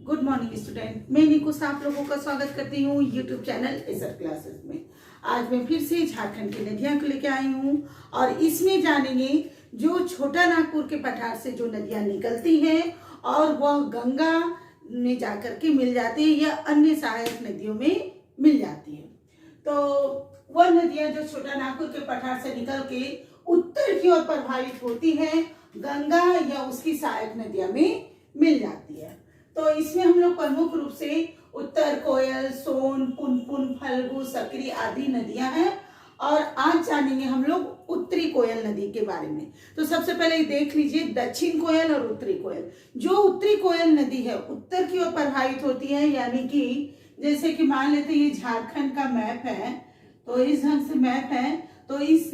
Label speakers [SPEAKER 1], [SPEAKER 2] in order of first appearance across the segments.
[SPEAKER 1] Good morning student, मैं निकुस आप लोगों का स्वागत करती हूँ यूट्यूब चैनल एसर क्लासेस में। आज मैं फिर से झारखंड की नदियाँ को लेकर आई हूँ और इसमें जानेंगे जो छोटा नागपुर के पठार से जो नदियाँ निकलती हैं और वह गंगा में जाकर के मिल जाती है या अन्य सहायक नदियों में मिल जाती है। तो वह नदियाँ जो छोटा नागपुर के पठार से निकल के उत्तर की ओर प्रवाहित होती हैं, गंगा या उसकी सहायक नदियाँ में मिल जाती है। तो इसमें हम लोग प्रमुख रूप से उत्तर कोयल, सोन, पुनपुन, फल्गु, सकरी आदि नदियां हैं और आज जानेंगे हम लोग उत्तरी कोयल नदी के बारे में। तो सबसे पहले देख लीजिए दक्षिण कोयल और उत्तरी कोयल। जो उत्तरी कोयल नदी है उत्तर की ओर प्रवाहित होती है, यानी कि जैसे कि मान लेते ये झारखंड का मैप है, तो इस ढंग से मैप है, तो इस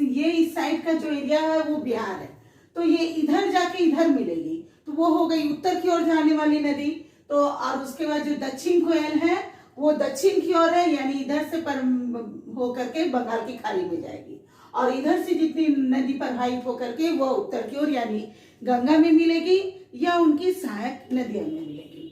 [SPEAKER 1] साइड का जो एरिया है वो बिहार है, तो ये इधर जाके इधर मिलेगी, तो वो हो गई उत्तर की ओर जाने वाली नदी। तो और उसके बाद जो दक्षिण कोयल है वो दक्षिण की ओर है, यानी इधर से होकर के बंगाल की खाड़ी में जाएगी और इधर से जितनी नदी प्रवाहित होकर के वो उत्तर की ओर यानी गंगा में मिलेगी या उनकी सहायक नदियों में मिलेगी।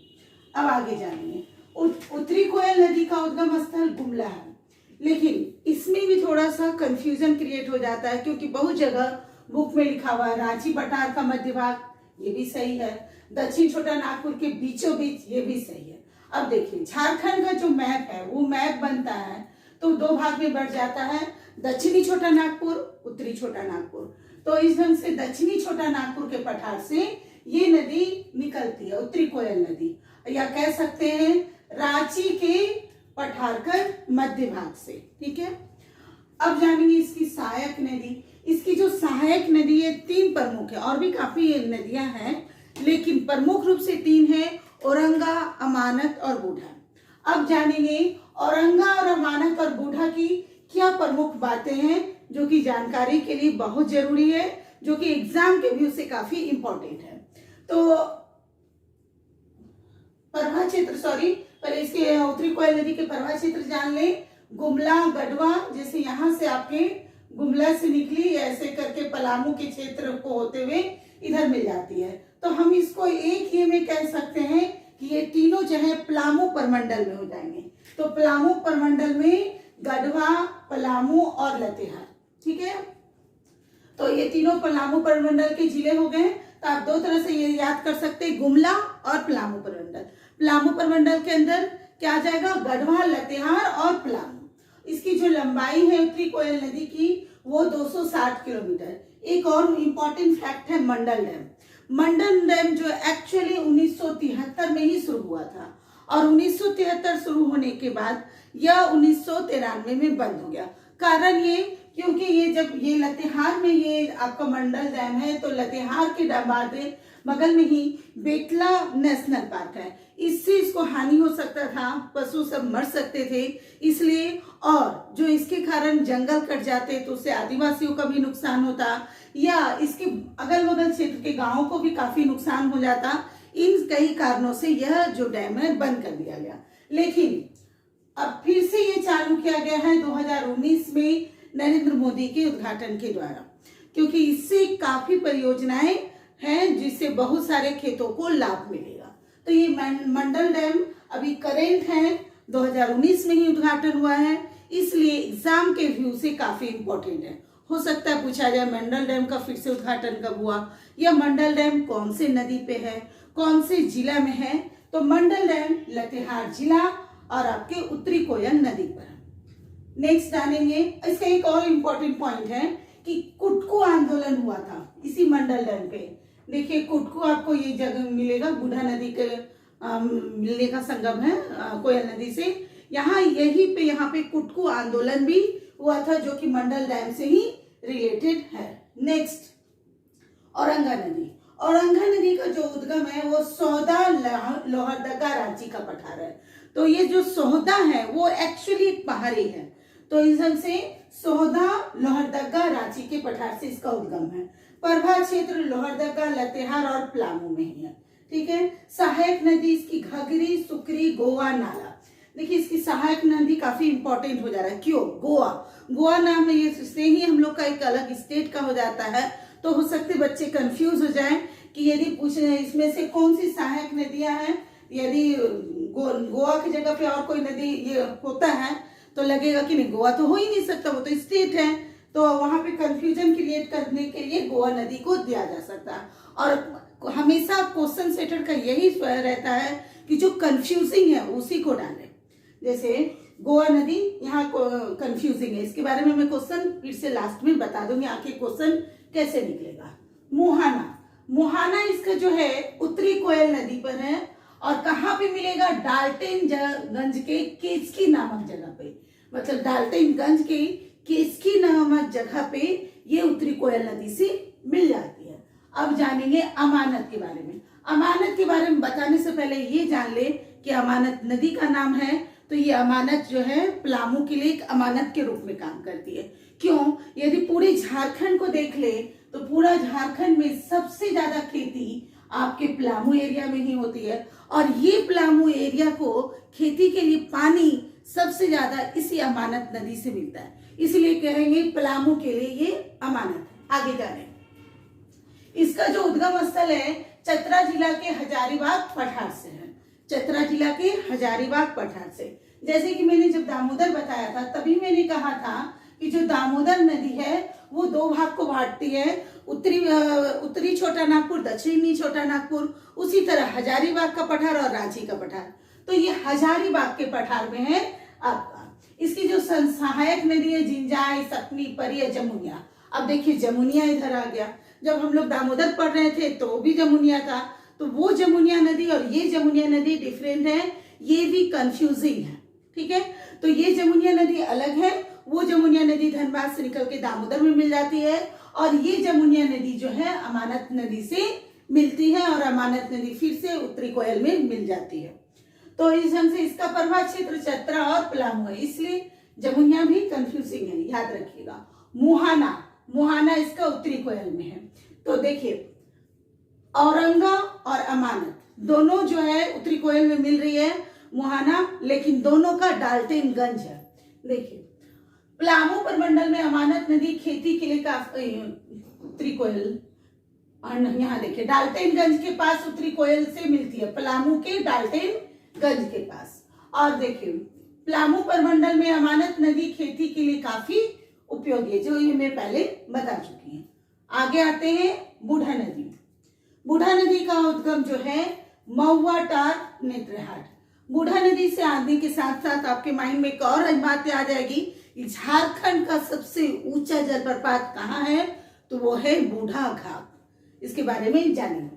[SPEAKER 1] अब आगे जानेंगे उत्तरी कोयल नदी का उद्गम स्थल गुमला है, लेकिन इसमें भी थोड़ा सा कंफ्यूजन क्रिएट हो जाता है क्योंकि बहुत जगह बुक में लिखा हुआ है रांची पठार का मध्य भाग, ये भी सही है, दक्षिण छोटा नागपुर के बीचों बीच, ये भी सही है। अब देखिए झारखंड का जो मैप है वो मैप बनता है तो दो भाग में बढ़ जाता है, दक्षिणी छोटा नागपुर, उत्तरी छोटा नागपुर। तो इस ढंग से दक्षिणी छोटा नागपुर के पठार से ये नदी निकलती है, उत्तरी कोयल नदी, या कह सकते हैं रांची के पठार का मध्य भाग से। ठीक है, अब जानेंगे इसकी सहायक नदी। इसकी जो सहायक नदी है तीन प्रमुख है, और भी काफी नदियां हैं लेकिन प्रमुख रूप से तीन है, औरंगा, अमानत और बूढ़ा। अब जानेंगे औरंगा और अमानत और बूढ़ा की क्या प्रमुख बातें हैं जो कि जानकारी के लिए बहुत जरूरी है, जो कि एग्जाम के व्यू से काफी इंपॉर्टेंट है। तो प्रभा क्षेत्र पर इसके उत्तरी कोयल नदी के प्रभा क्षेत्र जान ले। गुमला, गढ़वा, जैसे यहाँ से आपके गुमला से निकली ऐसे करके पलामू के क्षेत्र को होते हुए इधर मिल जाती है, तो हम इसको एक ही में कह सकते हैं कि ये तीनों जो है पलामू प्रमंडल में हो जाएंगे। तो पलामू प्रमंडल में गढ़वा, पलामू और लातेहार। ठीक है, तो ये तीनों पलामू प्रमंडल के जिले हो गए। तो आप दो तरह से ये याद कर सकते हैं, गुमला और पलामू प्रमंडल। पलामू प्रमंडल के अंदर क्या आ जाएगा, गढ़वा, लातेहार और पलामू। इसकी जो लंबाई है उत्तरी कोयल नदी की वो 260 किलोमीटर। एक और इम्पोर्टेंट फैक्ट है मंडल डैम। मंडल डैम जो एक्चुअली 1973 में ही शुरू हुआ था और 1973 शुरू होने के बाद यह 1993 में बंद हो गया। कारण ये क्योंकि ये जब ये लातेहार में ये आपका मंडल डैम है, तो लातेहार के बगल में ही बेतला नेशनल पार्क है, इससे इसको हानि हो सकता था, पशु सब मर सकते थे इसलिए, और जो इसके कारण जंगल कट जाते तो उससे आदिवासियों का भी नुकसान होता या इसके अगल बगल क्षेत्र के गांवों को भी काफी नुकसान हो जाता। इन कई कारणों से यह जो डैम है बंद कर दिया गया, लेकिन अब फिर से ये चालू किया गया है 2019 में नरेंद्र मोदी के उद्घाटन के द्वारा, क्योंकि इससे काफी परियोजनाएं हैं जिससे बहुत सारे खेतों को लाभ मिलेगा। तो ये मंडल डैम अभी करेंट है, 2019 में ही उद्घाटन हुआ है, इसलिए एग्जाम के व्यू से काफी इंपॉर्टेंट है। हो सकता है पूछा जाए मंडल डैम का फिर से उद्घाटन कब हुआ या मंडल डैम कौन से नदी पे है, कौन से जिला में है। तो मंडल डैम लातेहार जिला और आपके उत्तरी कोयल नदी पर। नेक्स्ट जानेंगे इसका एक और इम्पोर्टेंट पॉइंट है कि कुटकू आंदोलन हुआ था इसी मंडल डैम पे। देखिए कुटकू आपको ये जगह मिलेगा, बूढ़ा नदी के मिलने का संगम है कोयल नदी से, यहाँ पे कुटकू आंदोलन भी हुआ था जो कि मंडल डैम से ही रिलेटेड है। नेक्स्ट औरंगा नदी। औरंगा नदी का जो उद्गम है वो सौदा, लोहरदगा, रांची का पठार है। तो ये जो सौदा है वो एक्चुअली एक पहाड़ी है, तो इस ढंग से सौदा, लोहरदगा, रांची के पठार से इसका उद्गम है। प्रभा क्षेत्र लोहरदगा, लातेहार और पलामू में ही है। ठीक है, सहायक नदी इसकी घघरी, सुकरी, गोवा, नाला। देखिए इसकी सहायक नदी काफी इंपॉर्टेंट हो जा रहा है, क्यों? गोवा नाम है, ये से ही हम लोग का एक अलग स्टेट का हो जाता है, तो हो सकते बच्चे कंफ्यूज हो जाएं कि यदि पूछ रहे हैं इसमें से कौन सी सहायक नदियां हैं यदि गोवा की जगह पे और कोई नदी ये होता है तो लगेगा कि नहीं, गोवा तो हो ही नहीं सकता, वो तो स्टेट है, तो वहां पे कंफ्यूजन क्रिएट करने के लिए गोवा नदी को दिया जा सकता है। और हमेशा क्वेश्चन सेटर का यही रहता है कि जो कंफ्यूजिंग है उसी को डालें। जैसे गोवा नदी यहाँ कंफ्यूजिंग है, इसके बारे में मैं क्वेश्चन फिर से लास्ट में बता दूंगी आखिर क्वेश्चन कैसे निकलेगा। मुहाना, मुहाना इसका जो है उत्तरी कोयल नदी पर है और कहाँ पे मिलेगा, डाल्टनगंज के केसकी नामक जगह पे, मतलब डाल्टनगंज के केसकी नामक जगह पे ये उत्तरी कोयल नदी से मिल जाती है। अब जानेंगे अमानत के बारे में। अमानत के बारे में बताने से पहले ये जान ले कि अमानत नदी का नाम है, तो ये अमानत जो है पलामू के लिए एक अमानत के रूप में काम करती है। क्यों? यदि पूरे झारखंड को देख ले तो पूरा झारखंड में सबसे ज्यादा खेती आपके पलामू एरिया में ही होती है और ये पलामू एरिया को खेती के लिए पानी सबसे ज्यादा इसी अमानत नदी से मिलता है, इसलिए कहेंगे पलामू के लिए ये अमानत है। आगे जाने, इसका जो उद्गम स्थल है चतरा जिला के हजारीबाग पठार से है, चतरा जिला के हजारीबाग पठार से। जैसे कि मैंने जब दामोदर बताया था तभी मैंने कहा था कि जो दामोदर नदी है वो दो भाग को बांटती है, उत्तरी छोटा नागपुर, दक्षिणी छोटा नागपुर, उसी तरह हजारीबाग का पठार और रांची का पठार। तो ये हजारीबाग के पठार में है आपका। इसकी जो सहायक नदी है जिंजाई, सकनी, परिया, जमुनिया। अब देखिए जमुनिया इधर आ गया, जब हम लोग दामोदर पढ़ रहे थे तो भी जमुनिया था, तो वो जमुनिया नदी और ये जमुनिया नदी डिफरेंट है, ये भी कंफ्यूजिंग है, ठीक है। तो ये जमुनिया नदी अलग है, वो जमुनिया नदी धनबाद से निकल के दामोदर में मिल जाती है और ये जमुनिया नदी जो है अमानत नदी से मिलती है और अमानत नदी फिर से उत्तरी कोयल में मिल जाती है। तो इस ढंग से इसका प्रभाव क्षेत्र चतरा और पलामू है, इसलिए जमुनिया भी कंफ्यूजिंग है, याद रखिएगा। मुहाना, मुहाना इसका उत्तरी कोयल में है। तो देखिए औरंगा और अमानत दोनों जो है उत्तरी कोयल में मिल रही है मुहाना, लेकिन दोनों का डाल्टनगंज है। देखिए पलामू प्रमंडल में अमानत नदी खेती के लिए काफी उत्तरी कोयल, और यहाँ देखिए डाल्टनगंज के पास उत्तरी कोयल से मिलती है, पलामू के डाल्टनगंज के पास। और देखिए पलामू प्रमंडल में अमानत नदी खेती के लिए काफी उपयोगी है, जो ये मैं पहले बता चुकी हूँ। आगे आते हैं बूढ़ा नदी। बूढ़ा नदी का उद्गम जो है महुआटार नेत्रहाट। बूढ़ा नदी से आने के साथ साथ आपके माइंड में एक और बात आ जाएगी, झारखंड का सबसे ऊंचा जलप्रपात कहाँ है, तो वो है बूढ़ा घाट। इसके बारे में जानेंगे।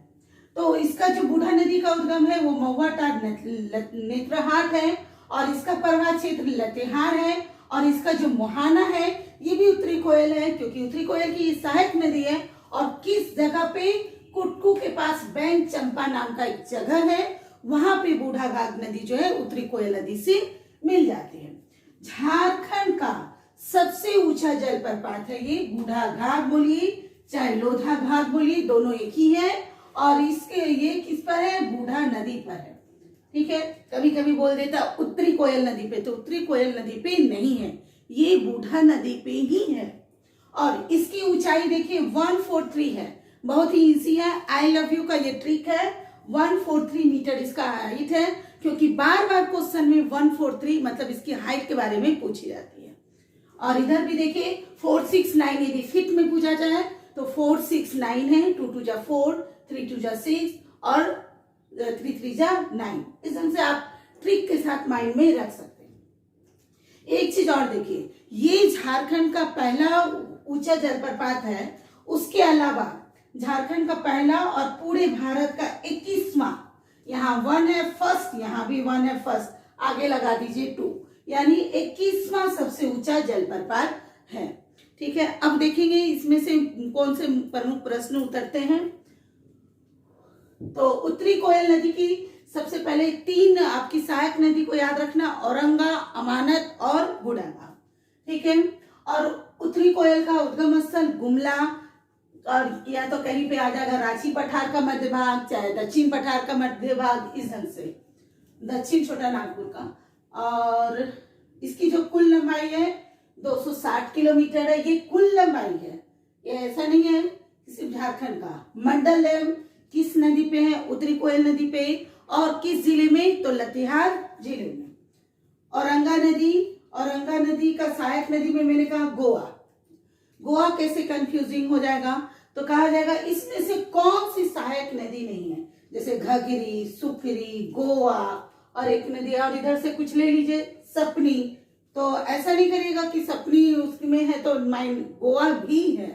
[SPEAKER 1] तो इसका जो बूढ़ा नदी का उद्गम है वो महुआटार नेत्रहाट है और इसका प्रवाह क्षेत्र लतेहार है और इसका जो मुहाना है ये भी उत्तरी कोयल है, क्योंकि उत्तरी कोयल की सहायक नदी है। और किस जगह पे, कुटकू के पास बैंक चंपा नाम का एक जगह है, वहां पे बूढ़ा घाट नदी जो है उत्तरी कोयल नदी से मिल जाती है। झारखंड का सबसे ऊंचा जलप्रपात है ये बूढ़ा घाट बोलिए चाहे लोधा घाट बोलिए, दोनों एक ही है और इसके ये किस पर है, बूढ़ा नदी पर है, ठीक है। कभी कभी बोल देता उत्तरी कोयल नदी पे, तो उत्तरी कोयल नदी पे नहीं है, ये बूढ़ा नदी पे ही है। और इसकी ऊंचाई देखिए 143 है, बहुत ही इजी है। आई लव यू का ये ट्रिक है, 143 मीटर इसका हाइट है, क्योंकि बार बार क्वेश्चन में 143 मतलब इसकी हाइट के बारे में पूछी जाती है। और इधर भी देखिए 469, यदि फीट में पूछा जाए तो 469 है, 2 2 जा 4, 3 2 जा 6 और 3 3 जा 9। इस ढंग से आप ट्रिक के साथ माइंड में रख सकते हैं। एक चीज और देखिए, ये झारखंड का पहला ऊंचा जलप्रपात है, उसके अलावा झारखंड का पहला और पूरे भारत का 21वां, यहाँ 1 है फर्स्ट, यहाँ भी 1 है फर्स्ट, आगे लगा दीजिए 2, यानी 21वां सबसे ऊंचा जलप्रपात है, ठीक है। अब देखेंगे इसमें से कौन से प्रमुख प्रश्न उतरते हैं। तो उत्तरी कोयल नदी की सबसे पहले 3 आपकी सहायक नदी को याद रखना, औरंगा, अमानत और बूढ़ा, ठीक है। और उत्तरी कोयल का उद्गम स्थल गुमला, और या तो कहीं पे आ जाएगा रांची पठार का मध्य भाग, चाहे दक्षिण पठार का मध्य भाग, इस ढंग से दक्षिण छोटा नागपुर का। और इसकी जो कुल लंबाई है 260 किलोमीटर है, ये कुल लंबाई है, ये ऐसा नहीं है सिर्फ झारखंड का। मंडल किस नदी पे है, उत्तरी कोयल नदी पे, और किस जिले में? तो लातेहार जिले में। औरंगा नदी का सहायक नदी में मैंने कहा गोवा। गोवा कैसे कंफ्यूजिंग हो जाएगा? तो कहा जाएगा इसमें से कौन सी सहायक नदी नहीं है, जैसे घघरी, सुखरी, गोवा, और एक नदी और इधर से कुछ ले लीजिए सपनी। तो ऐसा नहीं करिएगा कि सपनी उसमें है तो माइंड गोवा भी है,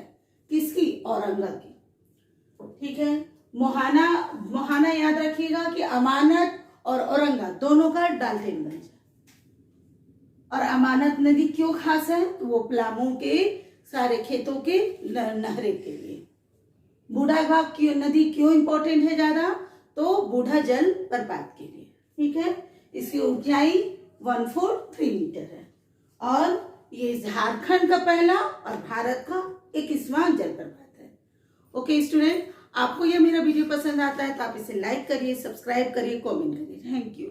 [SPEAKER 1] किसकी? औरंगा की। ठीक है, मोहाना याद रखिएगा कि अमानत और औरंगा दोनों का डाल्टनगंज है। और अमानत नदी क्यों खास है? तो वो पलामू के सारे खेतों के नहरे के लिए। बूढ़ाघाट की नदी क्यों इंपॉर्टेंट है ज्यादा? तो बूढ़ा जल प्रपात के लिए। ठीक है, इसकी ऊंचाई 143 मीटर है और ये झारखंड का पहला और भारत का 21वां जलप्रपात है। ओके स्टूडेंट, आपको यह मेरा वीडियो पसंद आता है तो आप इसे लाइक करिए, सब्सक्राइब करिए, कमेंट करिए। Thank you.